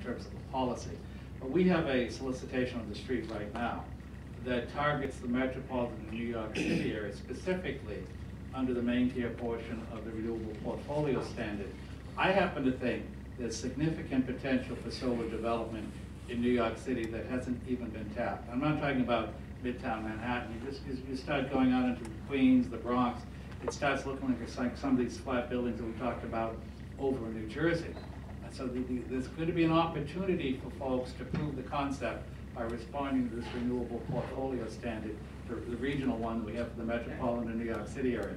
terms of the policy. But we have a solicitation on the street right now that targets the metropolitan New York City area specifically under the main tier portion of the renewable portfolio standard. I happen to think there's significant potential for solar development in New York City that hasn't even been tapped. I'm not talking about Midtown Manhattan. You start going out into Queens, the Bronx, it starts looking like some of these flat buildings that we talked about over in New Jersey. So there's going to be an opportunity for folks to prove the concept by responding to this renewable portfolio standard, the regional one that we have for the metropolitan and New York City area.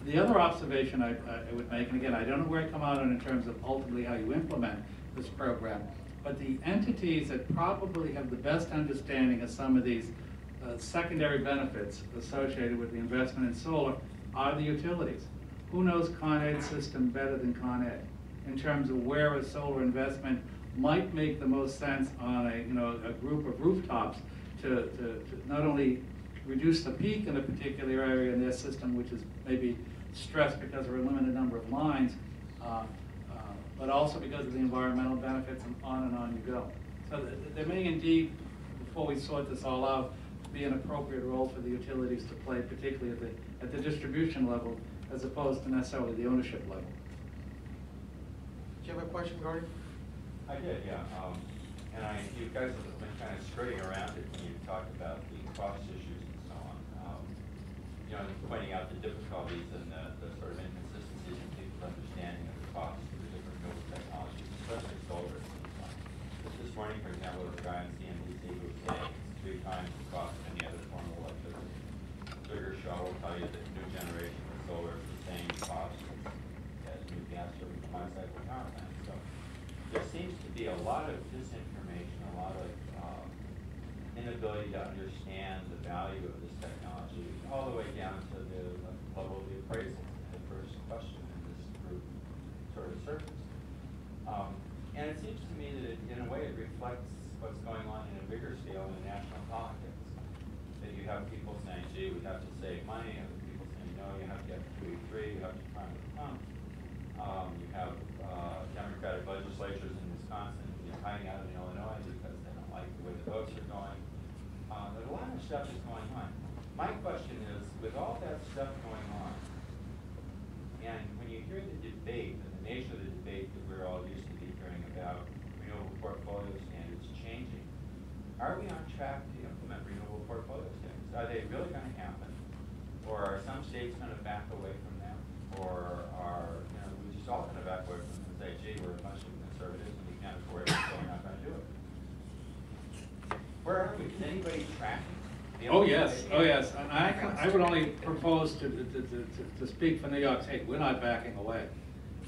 The other observation I would make, and again, I don't know where I come out on in terms of ultimately how you implement this program, but the entities that probably have the best understanding of some of these secondary benefits associated with the investment in solar are the utilities. Who knows Con Ed's system better than Con Ed in terms of where a solar investment might make the most sense on a group of rooftops to not only reduce the peak in a particular area in their system, which is maybe stressed because of a limited number of lines, but also because of the environmental benefits, and on you go. So there may indeed, before we sort this all out, be an appropriate role for the utilities to play, particularly at the distribution level, as opposed to necessarily the ownership level. Do you have a question, Gordon? I did, yeah. You guys have been kind of skirting around it when you talked about the cost issues and so on. Pointing out the difficulties and the sort of inconsistencies in people's understanding of the costs of the different renewable technologies, especially solar. This morning, for example, there was a guy on CNBC who was saying it's 3 times the cost of any other form of electricity. Bigger show will tell you that new generation of solar is the same cost as new gas turbine combined cycle power plants. So there seems to be a lot of disinformation, a lot of inability to understand the value of this technology, all the way down to the level of the appraisal, the first question in this group sort of surface. And it seems to me that in a way it reflects what's going on in a bigger scale in national politics. That you have people saying, gee, we have to save money, and other people saying, no, you have to get 2E3, you have to climb the pump. You have Democratic legislatures in Wisconsin hiding out in Illinois because they don't like the way the votes are going. There's a lot of stuff is going on. My question is, with all that stuff going on, and when you hear the debate, and the nature of the debate that we're all used to be hearing about renewable portfolio standards changing, are we on track to implement renewable portfolio standards? Are they really going to happen? Or are some states going to back away from them? Or are we just all going to back away from them and say, gee, we're a bunch of conservatives and we can't afford it, so we're not going to do it? Where are we? Is anybody tracking? Oh yes, oh yes. And I would only propose to speak for New York State. We're not backing away.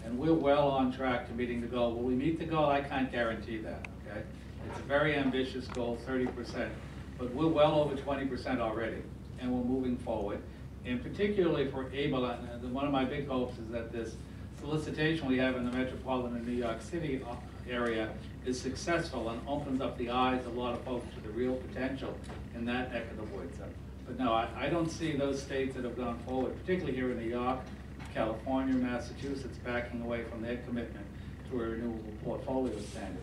And we're well on track to meeting the goal. Will we meet the goal? I can't guarantee that, okay? It's a very ambitious goal, 30%. But we're well over 20% already, and we're moving forward. And particularly if we're able, and one of my big hopes is that this solicitation we have in the metropolitan New York City area is successful and opens up the eyes of a lot of folks to the real potential in that neck of the woods. But no, I don't see those states that have gone forward, particularly here in New York, California, Massachusetts, backing away from their commitment to a renewable portfolio standard.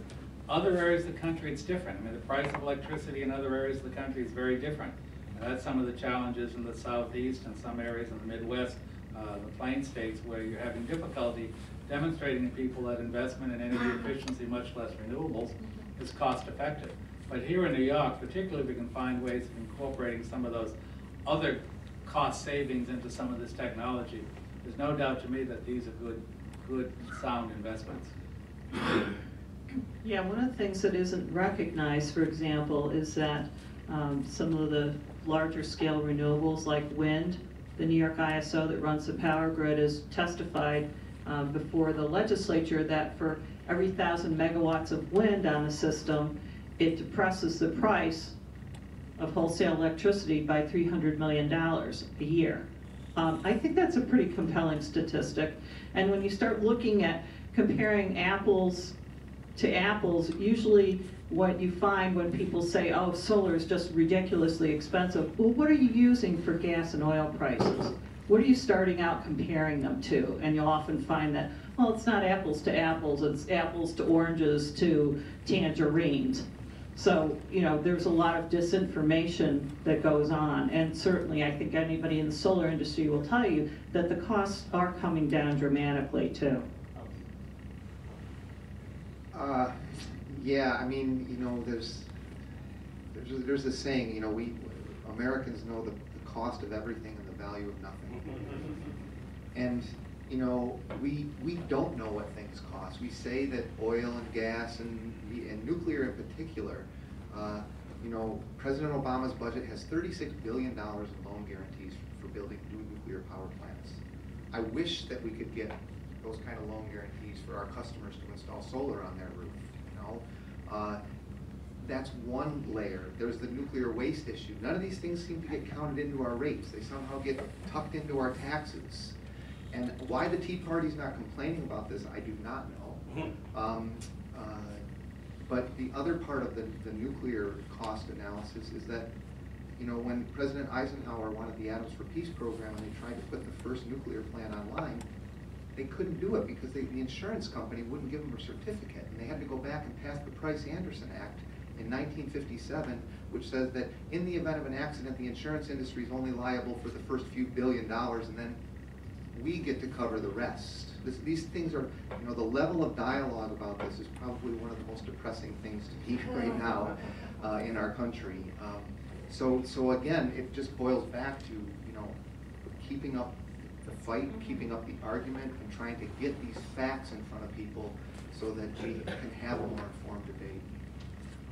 Other areas of the country, it's different. I mean, the price of electricity in other areas of the country is very different. And that's some of the challenges in the Southeast and some areas in the Midwest, the Plain States, where you're having difficulty demonstrating to people that investment in energy efficiency, much less renewables, is cost effective. But here in New York, particularly if we can find ways of incorporating some of those other cost savings into some of this technology, there's no doubt to me that these are good, sound investments. Yeah, one of the things that isn't recognized, for example, is that some of the larger scale renewables like wind, the New York ISO that runs the power grid has testified before the legislature that for every 1,000 megawatts of wind on the system, it depresses the price of wholesale electricity by $300 million a year. I think that's a pretty compelling statistic. And when you start looking at comparing apples to apples, usually what you find when people say, oh, solar is just ridiculously expensive, well, what are you using for gas and oil prices? What are you starting out comparing them to? And you'll often find that, Well, it's not apples to apples, it's apples to oranges to tangerines. So, you know, there's a lot of disinformation that goes on, and certainly I think anybody in the solar industry will tell you that the costs are coming down dramatically too. Yeah, I mean, you know, there's this saying, you know, we Americans know the cost of everything and the value of nothing. And you know, we don't know what things cost. We say that oil and gas and nuclear in particular, you know, President Obama's budget has $36 billion in loan guarantees for building new nuclear power plants. I wish that we could get those kind of loan guarantees for our customers to install solar on their roof, you know. That's one layer. There's the nuclear waste issue. None of these things seem to get counted into our rates. They somehow get tucked into our taxes. And why the Tea Party's not complaining about this, I do not know. But the other part of the nuclear cost analysis is that, you know, when President Eisenhower wanted the Atoms for Peace program and they tried to put the first nuclear plant online, they couldn't do it because the insurance company wouldn't give them a certificate. And they had to go back and pass the Price-Anderson Act in 1957, which says that in the event of an accident, the insurance industry is only liable for the first few $1 billion, and then we get to cover the rest. These things are, you know, the level of dialogue about this is probably one of the most depressing things to be right now in our country. So again, it just boils back to, you know, keeping up the fight, keeping up the argument, and trying to get these facts in front of people so that we can have a more informed debate.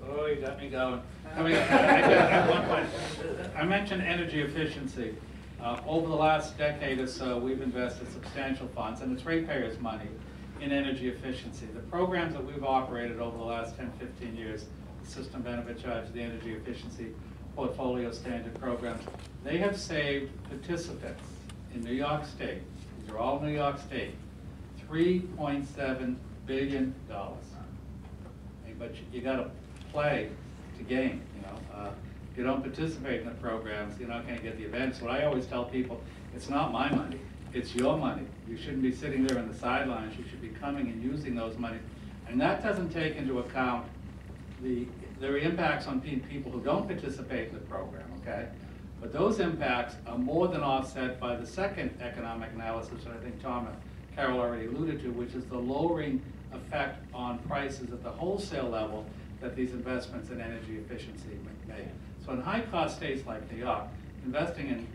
Oh, you got me going. I mean, at one point, I mentioned energy efficiency. Over the last decade or so, we've invested substantial funds, and it's ratepayers' money, in energy efficiency. The programs that we've operated over the last 10, 15 years, the System Benefit Charge, the Energy Efficiency Portfolio Standard programs, they have saved participants in New York State, these are all New York State, $3.7 billion. But you got to play to gain, you know. If you don't participate in the programs, you're not going to get the events. What I always tell people, it's not my money, it's your money. You shouldn't be sitting there on the sidelines. You should be coming and using those money. And that doesn't take into account the impacts on people who don't participate in the program, okay? But those impacts are more than offset by the second economic analysis that I think Tom and Carol already alluded to, which is the lowering effect on prices at the wholesale level that these investments in energy efficiency make. So in high-cost states like New York, investing in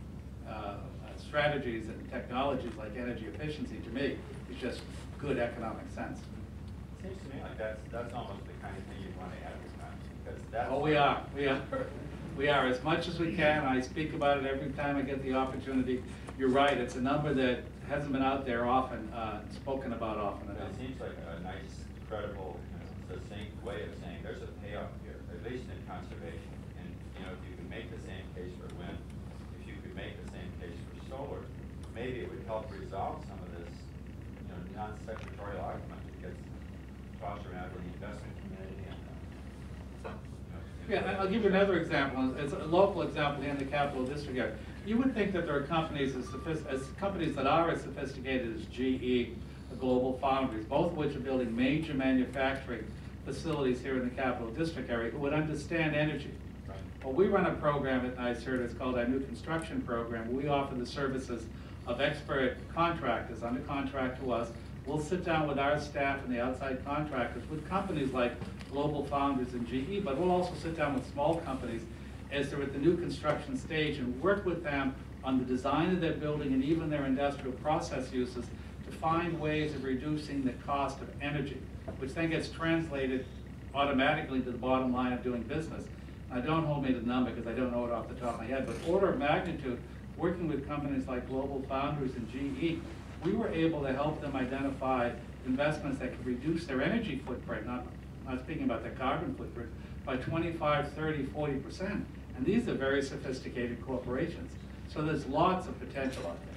strategies and technologies like energy efficiency, to me, is just good economic sense. Seems to me like that's almost the kind of thing you'd want to advertise, because that's... Oh, we are, as much as we can. I speak about it every time I get the opportunity. You're right, it's a number that hasn't been out there often, spoken about often enough. It seems like a nice, credible, succinct way of saying there's a payoff here, at least in conservation. And you know, if you could make the same case for wind, if you could make the same case for solar, maybe it would help resolve some of this, you know, non-secretarial argument that gets tossed around in the investment community. And, yeah, I'll give you another example. It's a local example here in the Capital District area. You would think that there are companies companies that are as sophisticated as GE, the Global Foundries, both of which are building major manufacturing facilities here in the Capital District area, who would understand energy. Right. Well, we run a program at NYSERDA, it's called our New Construction Program. We offer the services of expert contractors under contract to us. We'll sit down with our staff and the outside contractors with companies like Global Foundries and GE, but we'll also sit down with small companies as they're at the new construction stage and work with them on the design of their building and even their industrial process uses to find ways of reducing the cost of energy, which then gets translated automatically to the bottom line of doing business. Now, don't hold me to the number because I don't know it off the top of my head, but order of magnitude, working with companies like Global Foundries and GE, we were able to help them identify investments that could reduce their energy footprint, not speaking about their carbon footprint, by 25, 30, 40%. And these are very sophisticated corporations. So there's lots of potential out there.